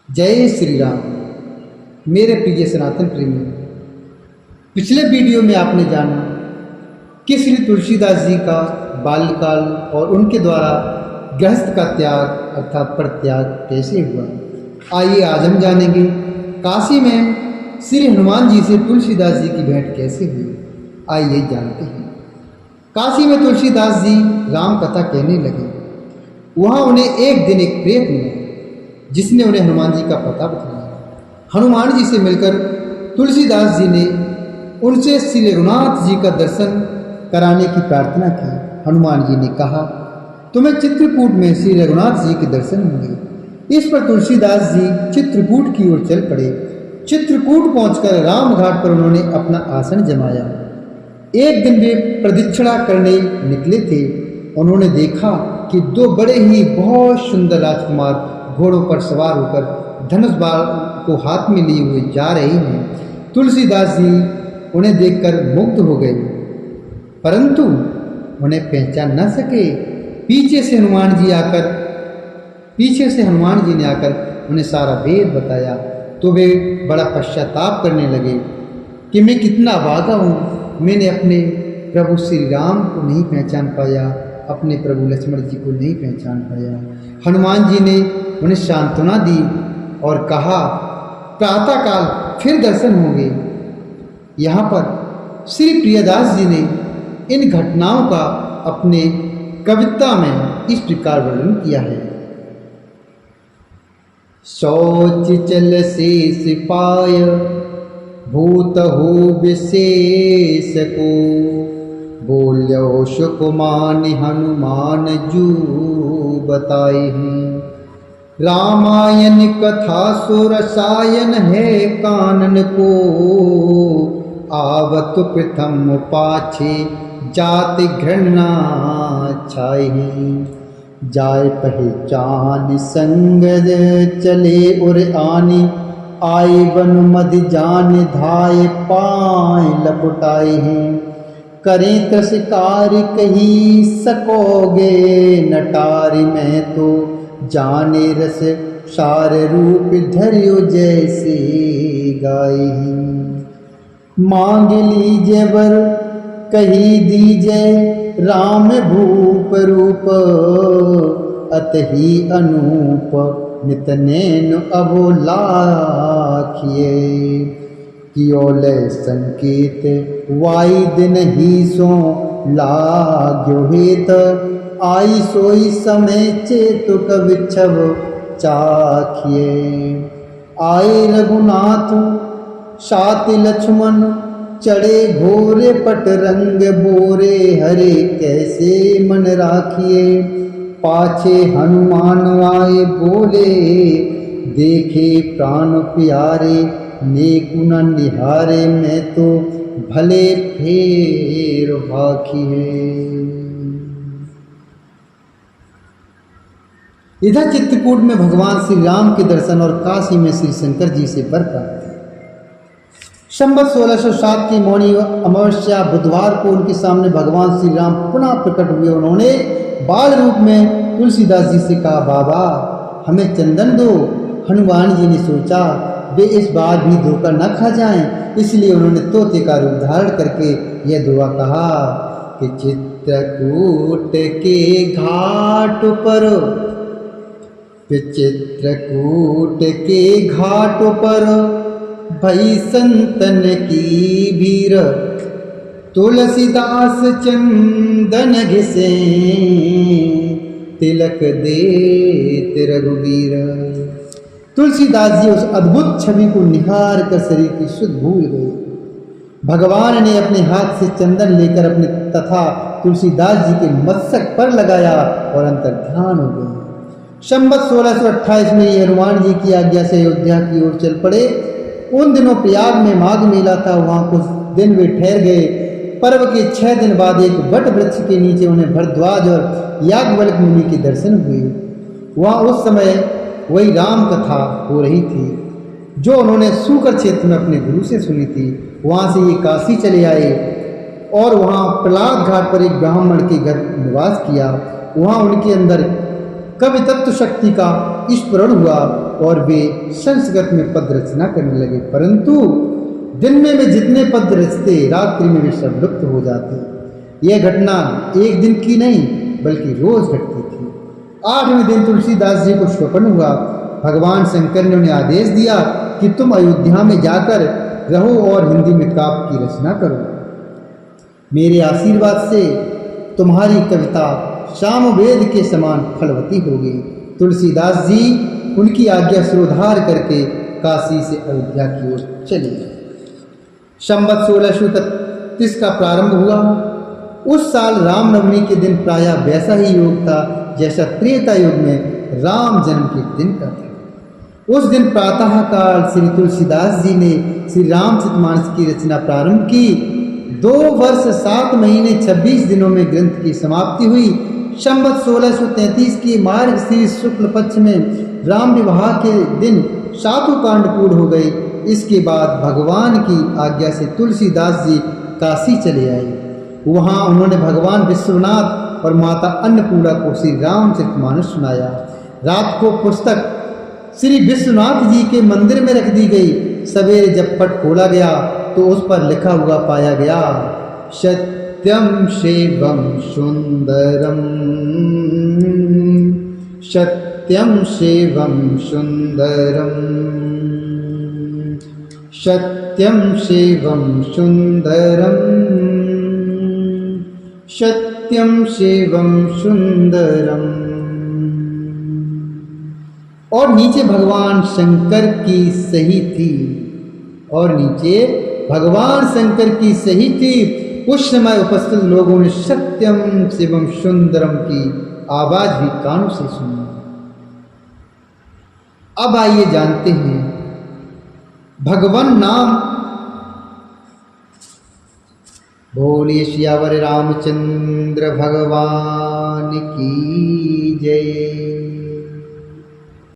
जय श्री राम। मेरे प्रिय सनातन प्रेमी, पिछले वीडियो में आपने जाना कि श्री तुलसीदास जी का बाल्यकाल और उनके द्वारा गृहस्थ का त्याग अर्थात परित्याग कैसे हुआ। आइए आज हम जानेंगे काशी में श्री हनुमान जी से तुलसीदास जी की भेंट कैसे हुई। आइए जानते हैं। काशी में तुलसीदास जी राम कथा कहने लगे। वहाँ उन्हें एक दिन एक प्रेत मिला जिसने उन्हें हनुमान जी का पता बताया। हनुमान जी से मिलकर तुलसीदास जी ने उनसे श्री रघुनाथ जी का दर्शन कराने की प्रार्थना की। हनुमान जी ने कहा, तुम्हें चित्रकूट में श्री रघुनाथ जी के दर्शन होंगे। इस पर तुलसीदास जी चित्रकूट की ओर चल पड़े। चित्रकूट पहुंचकर रामघाट पर उन्होंने अपना आसन जमाया। एक दिन वे प्रदक्षिणा करने निकले थे। उन्होंने देखा कि दो बड़े ही बहुत सुंदर राजकुमार घोड़ों पर सवार होकर धनुष बाण को हाथ में लिए हुए जा रहे हैं। तुलसीदास जी उन्हें देखकर मुग्ध हो गए, परंतु उन्हें पहचान न सके। पीछे से हनुमान जी ने आकर उन्हें सारा वेद बताया तो वे बड़ा पश्चाताप करने लगे कि मैं कितना अभागा हूँ। मैंने अपने प्रभु श्री राम को नहीं पहचान पाया, अपने प्रभु लक्ष्मण जी को नहीं पहचान पाया। हनुमान जी ने उन्हें सांत्वना दी और कहा, प्रातःकाल फिर दर्शन होंगे। यहाँ पर श्री प्रियदास जी ने इन घटनाओं का अपने कविता में इस प्रकार वर्णन किया है। शौच चल शेष पाय भूत हो विशेष को, बोल्यो सुकुमान हनुमान जू बताए हैं। रामायण कथा सो रसायन है कानन को, आवत प्रथम पाछे जाति घृणा छाई। जाय पहचान संग चले उर आनी, आई बन मद जान धाय पाए लपटाए हैं। करें तस्कार कही सकोगे नटारी में तो, जाने रस सार रूप धरियो जैसे गाय। मांग लीजे वर कही दीजे राम भूप रूप, अतहि अनूप नित नैन अबो लाखिए। कियोले संकेत वाई दिन ही सो लाग्यो हेत, आई सोई समय चेतुक विच्छव चाखिए। आए रघुनाथ साति लक्ष्मण, चढ़े घोरे पट रंग बोरे, हरे कैसे मन राखिए। पाछे हनुमान आए बोले, देखे प्राण प्यारे, नेकु न निहारे मैं तो भले फेर भाखिए। इधर चित्रकूट में भगवान श्री राम के दर्शन और काशी में श्री शंकर जी से वर प्राप्त। संवत 1607 की मौनी अमावस्या बुधवार को उनके सामने भगवान श्री राम पुनः प्रकट हुए। उन्होंने बाल रूप में तुलसीदास जी से कहा, बाबा हमें चंदन दो। हनुमान जी ने सोचा वे इस बार भी धोखा न खा जाएं, इसलिए उन्होंने तोते का रूप धारण करके यह दुआ कहा कि चित्रकूट के घाट पर, चित्रकूट के घाट पर भई संतन की भीर, तुलसीदास चंदन घिसे तिलक दे रघुवीर। तुलसीदास जी उस अद्भुत छवि को निहार कर शरीर की सुध भूल गए। भगवान ने अपने हाथ से चंदन लेकर अपने तथा तुलसीदास जी के मस्तक पर लगाया और अंतर ध्यान हो गए। संवत 1628 में ये हनुमान जी की आज्ञा से अयोध्या की ओर चल पड़े। उन दिनों प्रयाग में माघ मेला था। वहाँ कुछ दिन वे ठहर गए। पर्व के 6 दिन बाद एक वट वृक्ष के नीचे उन्हें भरद्वाज और याज्ञवल्क्य मुनि के दर्शन हुए। वहाँ उस समय वही राम कथा हो रही थी जो उन्होंने सूकर क्षेत्र में अपने गुरु से सुनी थी। वहाँ से ये काशी चले आए और वहाँ प्रहलाद घाट पर एक ब्राह्मण के घर निवास किया। वहाँ उनके अंदर कवि तत्व शक्ति का स्फुरण हुआ और वे संस्कृत में पद रचना करने लगे, परंतु दिन में वे जितने पद रचते रात्रि में वे सब लुप्त हो जाते। यह घटना एक दिन की नहीं बल्कि रोज घटती थी। 8वें दिन तुलसीदास जी को स्वप्न हुआ। भगवान शंकर ने उन्हें आदेश दिया कि तुम अयोध्या में जाकर रहो और हिंदी में काव्य की रचना करो। मेरे आशीर्वाद से तुम्हारी कविता सामवेद के समान फलवती होगी। तुलसीदास जी उनकी आज्ञा शिरोधार्य करके काशी से अयोध्या की ओर चले गए। संवत 1631 का प्रारंभ हुआ। उस साल रामनवमी के दिन प्रायः वैसा ही योग था जैसा त्रेता युग में राम जन्म के दिन का था। उस दिन प्रातः काल श्री तुलसीदास जी ने श्री रामचरितमानस की रचना प्रारंभ की। 2 वर्ष 7 महीने 26 दिनों में ग्रंथ की समाप्ति हुई। संवत 1633 की मार्गशीर्ष शुक्ल पक्ष में राम विवाह के दिन 7 कांड पूर्ण हो गए। इसके बाद भगवान की आज्ञा से तुलसीदास जी काशी चले आए। वहाँ उन्होंने भगवान विश्वनाथ और माता अन्नपूर्णा को श्री रामचरितमानस सुनाया। रात को पुस्तक श्री विश्वनाथ जी के मंदिर में रख दी गई। सवेरे जब पट खोला गया तो उस पर लिखा हुआ पाया गया, सत्यम शिवम सुंदरम, सत्यम शिवम सुंदरम, सत्यम शिवम सुंदरम, सत्यम शिवम सुंदरम। और नीचे भगवान शंकर की सही थी, और नीचे भगवान शंकर की सही थी। उस समय उपस्थित लोगों ने सत्यम शिवम सुंदरम की आवाज भी कानों से सुनी। अब आइए जानते हैं भगवान नाम। बोलिए सियावर रामचंद्र भगवान की जय।